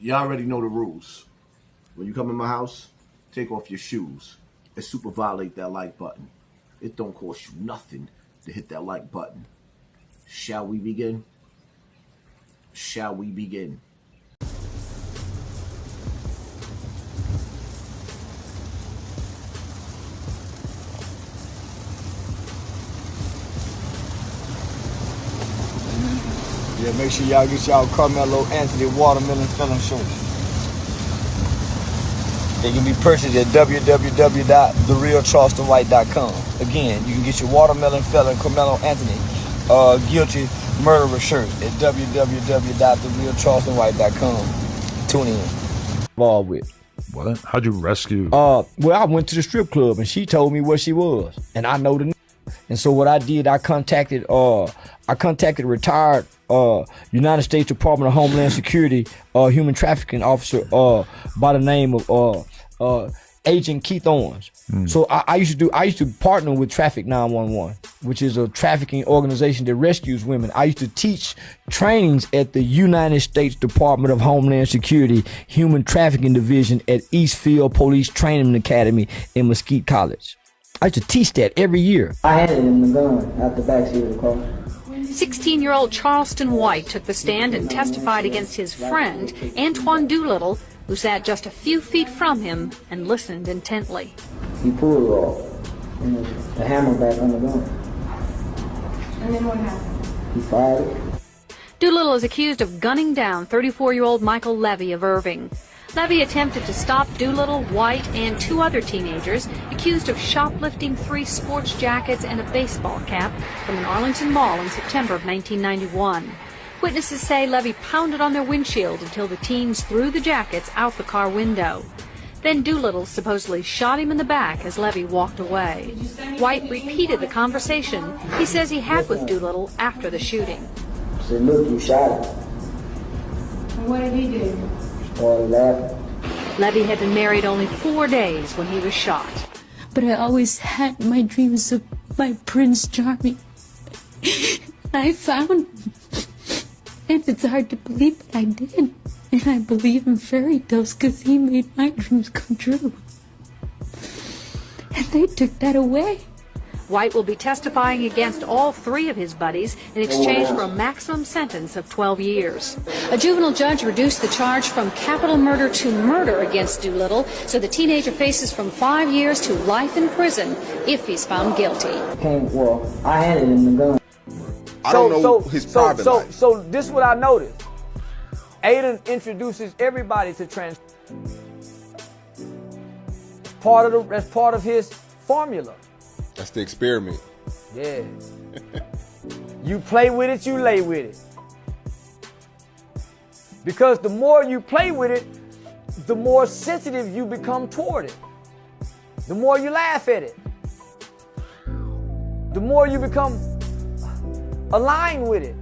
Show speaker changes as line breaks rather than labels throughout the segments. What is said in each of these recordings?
You already know the rules. When you come in my house, take off your shoes and super violate that like button. It don't cost you nothing to hit that like button. Shall we begin? Shall we begin?
Yeah, make sure y'all get y'all Karmelo Anthony watermelon felon shirts. They can be purchased at www.therealcharlestonwhite.com. Again, you can get your watermelon felon Karmelo Anthony guilty murderer shirt at www.therealcharlestonwhite.com. Tune in. Involved with.
What? How'd you rescue?
Well, I went to the strip club and she told me where she was, and I know the. And so what I did, I contacted retired United States Department of Homeland Security human trafficking officer by the name of Agent Keith Owens. So I used to partner with Traffic 911, which is a trafficking organization that rescues women. I used to teach trainings at the United States Department of Homeland Security Human Trafficking Division at Eastfield Police Training Academy in Mesquite College. I used to teach that every year.
I handed him the gun out the backseat of the car.
16-year-old Charleston White took the stand and testified against his friend, Antoine Doolittle, who sat just a few feet from him and listened intently.
He pulled it off, and the hammer back on the gun.
And then what happened?
He fired it.
Doolittle is accused of gunning down 34-year-old Michael Levy of Irving. Levy attempted to stop Doolittle, White, and two other teenagers accused of shoplifting 3 sports jackets and a baseball cap from an Arlington mall in September of 1991. Witnesses say Levy pounded on their windshield until the teens threw the jackets out the car window. Then Doolittle supposedly shot him in the back as Levy walked away. White repeated the conversation he says he had with Doolittle after the shooting.
I said, look, you shot him.
And what did he do?
Started laughing.
Levy had been married only 4 days when he was shot.
But I always had my dreams of my Prince Charming. I found him. And it's hard to believe, but I did. And I believe in fairy tales because he made my dreams come true. And they took that away.
White will be testifying against all 3 of his buddies in exchange for a maximum sentence of 12 years. A juvenile judge reduced the charge from capital murder to murder against Doolittle, so the teenager faces from 5 years to life in prison if he's found guilty.
I handed him the gun.
I don't know his private life.
So this is what I noticed. Aiden introduces everybody to trans. That's part of his formula.
That's the experiment.
Yeah. You play with it, you lay with it. Because the more you play with it, the more sensitive you become toward it. The more you laugh at it. The more you become aligned with it.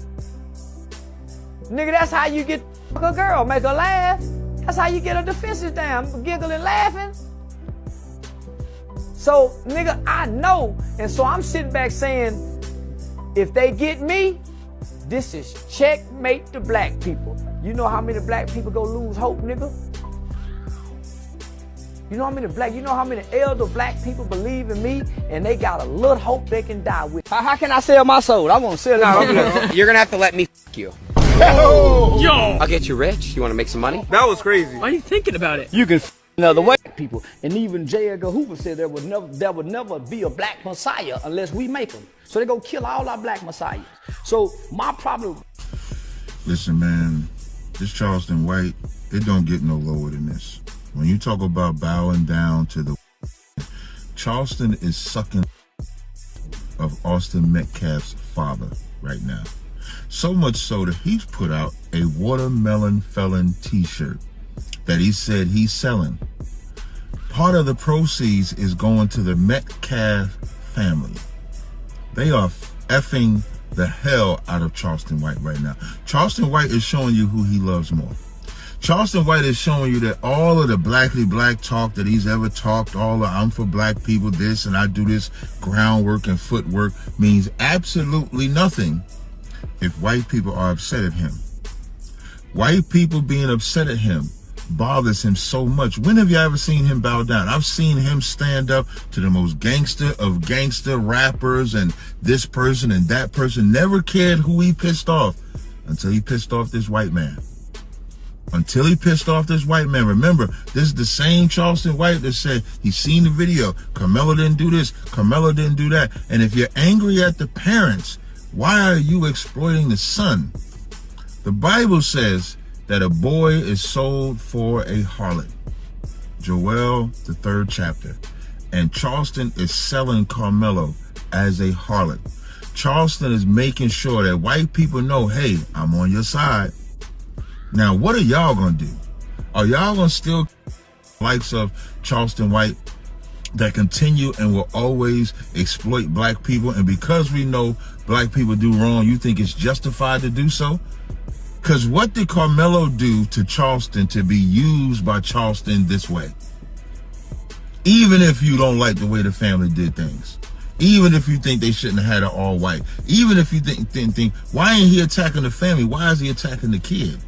Nigga, that's how you get a girl, make her laugh. That's how you get her defenses down, giggling, laughing. So, nigga, I know, and so I'm sitting back saying, if they get me, this is checkmate to black people. You know how many black people go lose hope, nigga? You know how many elder black people believe in me, and they got a little hope they can die with. How can I sell my soul? I want to sell it.
No, you're gonna have to let me f you.
Yo!
I'll get you rich. You want to make some money?
That was crazy.
Why are you thinking about it?
You can another way, people. And even J. Edgar Hoover said there would never be a black messiah unless we make them. So they go kill all our black messiahs. So my problem.
Listen, man, this Charleston White, it don't get no lower than this. When you talk about bowing down to the Charleston is sucking of Austin Metcalf's father right now. So much so that he's put out a watermelon felon t-shirt that he said he's selling. Part of the proceeds is going to the Metcalf family. They are effing the hell out of Charleston White right now. Charleston White is showing you who he loves more. Charleston White is showing you that all of the blackly black talk that he's ever talked, all the I'm for black people, this and I do this groundwork and footwork means absolutely nothing if white people are upset at him. White people being upset at him bothers him so much. When have you ever seen him bow down? I've seen him stand up to the most gangster of gangster rappers and this person and that person. Never cared who he pissed off until he pissed off this white man. Until he pissed off this white man. Remember, this is the same Charleston White that said he's seen the video. Karmelo didn't do this. Karmelo didn't do that. And if you're angry at the parents, why are you exploiting the son? The Bible says that a boy is sold for a harlot. Joel, the 3rd chapter. And Charleston is selling Karmelo as a harlot. Charleston is making sure that white people know, hey, I'm on your side. Now, what are y'all gonna do? Are y'all gonna still likes of Charleston White that continue and will always exploit black people? And because we know black people do wrong, you think it's justified to do so? Because what did Karmelo do to Charleston to be used by Charleston this way? Even if you don't like the way the family did things. Even if you think they shouldn't have had it all white. Even if you think why ain't he attacking the family? Why is he attacking the kid?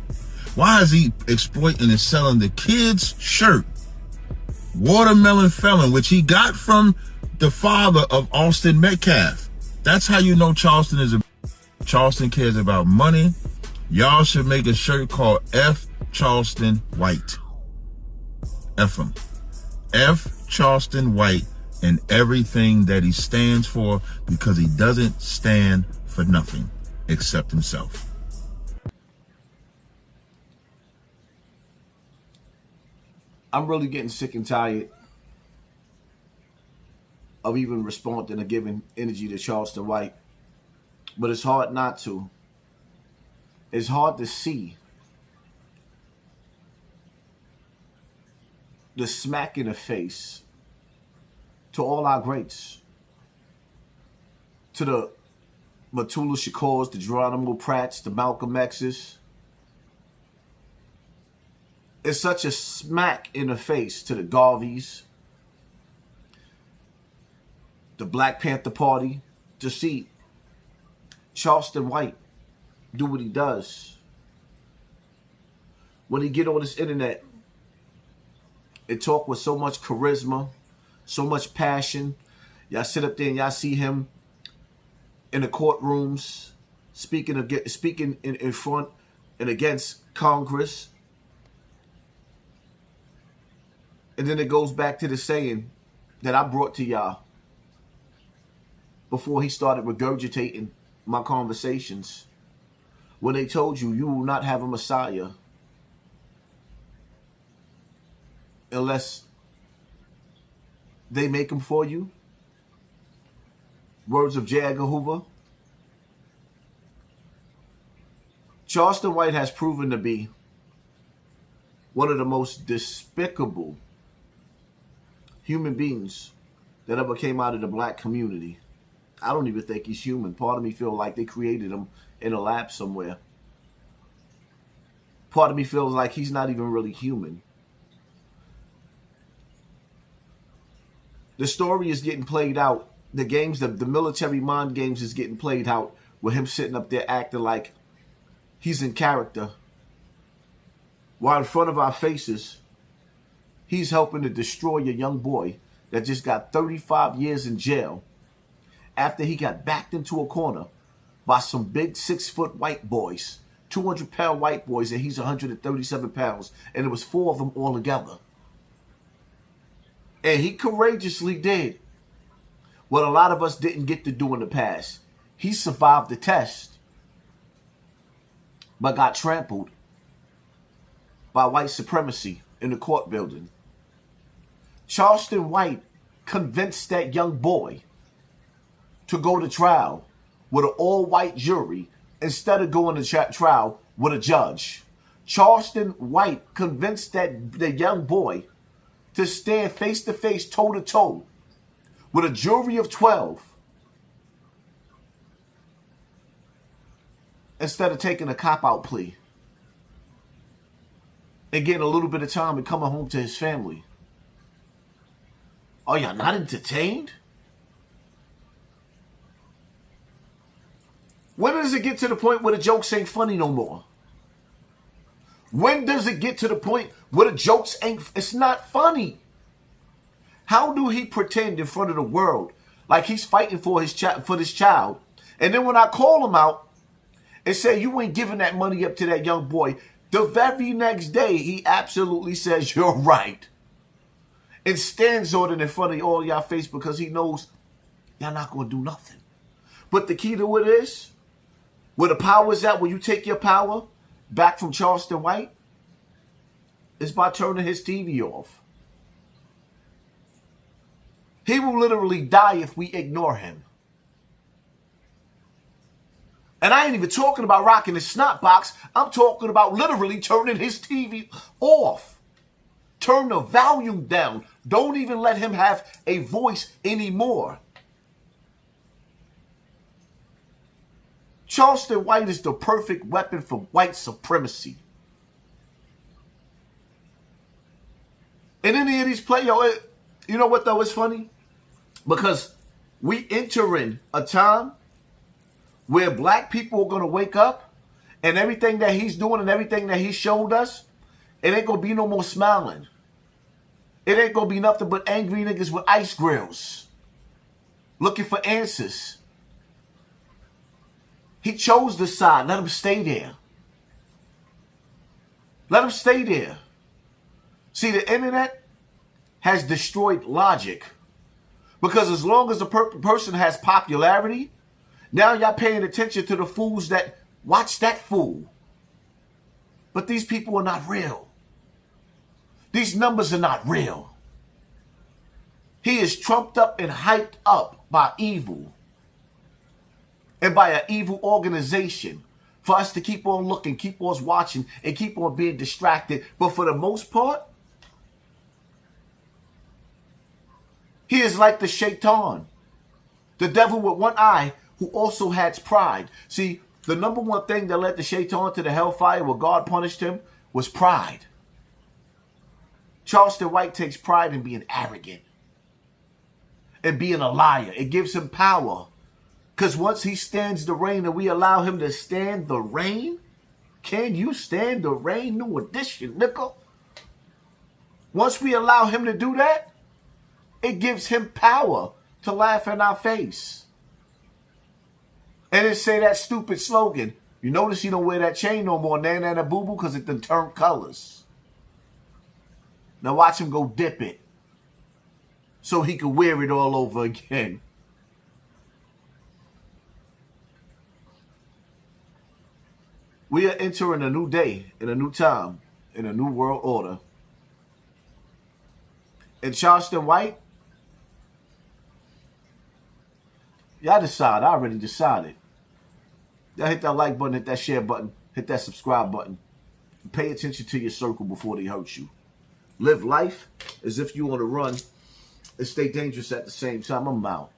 Why is he exploiting and selling the kid's shirt? Watermelon Felon, which he got from the father of Austin Metcalf. That's how you know Charleston is Charleston cares about money. Y'all should make a shirt called F Charleston White. F him. F Charleston White and everything that he stands for, because he doesn't stand for nothing except himself.
I'm really getting sick and tired of even responding or giving energy to Charleston White. But it's hard not to. It's hard to see the smack in the face to all our greats. To the Matula Shakurs, the Geronimo Pratts, the Malcolm X's. It's such a smack in the face to the Garveys, the Black Panther Party, to see Charleston White do what he does. When he get on this internet and talk with so much charisma, so much passion, y'all sit up there and y'all see him in the courtrooms speaking in front and against Congress. And then it goes back to the saying that I brought to y'all before he started regurgitating my conversations. When they told you, you will not have a Messiah unless they make him for you. Words of J. Edgar Hoover. Charleston White has proven to be one of the most despicable human beings that ever came out of the black community. I don't even think he's human. Part of me feel like they created him in a lab somewhere. Part of me feels like he's not even really human. The story is getting played out. The games, the military mind games is getting played out with him sitting up there acting like he's in character. While in front of our faces, he's helping to destroy a young boy that just got 35 years in jail after he got backed into a corner by some big 6-foot white boys, 200-pound white boys, and he's 137 pounds, and it was 4 of them all together. And he courageously did what a lot of us didn't get to do in the past. He survived the test, but got trampled by white supremacy in the court building. Charleston White convinced that young boy to go to trial with an all-white jury instead of going to trial with a judge. Charleston White convinced the young boy to stand face-to-face, toe-to-toe with a jury of 12 instead of taking a cop-out plea and getting a little bit of time and coming home to his family. Are y'all not entertained? When does it get to the point where the jokes ain't funny no more? When does it get to the point where the jokes it's not funny? How do he pretend in front of the world like he's fighting for this child? And then when I call him out and say, you ain't giving that money up to that young boy, the very next day, he absolutely says, you're right. And stands on it in front of all y'all face because he knows y'all not going to do nothing. But the key to it is, where the power is at, when you take your power back from Charleston White, is by turning his TV off. He will literally die if we ignore him. And I ain't even talking about rocking his snot box. I'm talking about literally turning his TV off. Turn the volume down. Don't even let him have a voice anymore. Charleston White is the perfect weapon for white supremacy. And any of these players, you know what though, it's funny? Because we entering a time where black people are going to wake up and everything that he's doing and everything that he showed us, it ain't going to be no more smiling. It ain't going to be nothing but angry niggas with ice grills looking for answers. He chose the side. Let him stay there. Let him stay there. See, the internet has destroyed logic. Because as long as a person has popularity, now y'all paying attention to the fools that watch that fool. But these people are not real. These numbers are not real. He is trumped up and hyped up by evil. And by an evil organization. For us to keep on looking, keep on watching, and keep on being distracted. But for the most part, he is like the shaitan. The devil with one eye who also has pride. See, the number one thing that led the shaitan to the hellfire where God punished him was pride. Charleston White takes pride in being arrogant and being a liar. It gives him power. Because once he stands the rain and we allow him to stand the rain, can you stand the rain? New edition, nickel. Once we allow him to do that, it gives him power to laugh in our face. And then say that stupid slogan. You notice he don't wear that chain no more, Nana and a boo-boo, because it done turned colors. Now watch him go dip it so he can wear it all over again. We are entering a new day, in a new time, in a new world order. And Charleston White, y'all decide. I already decided. Y'all hit that like button, hit that share button, hit that subscribe button. Pay attention to your circle before they hurt you. Live life as if you want to run and stay dangerous at the same time. I'm out.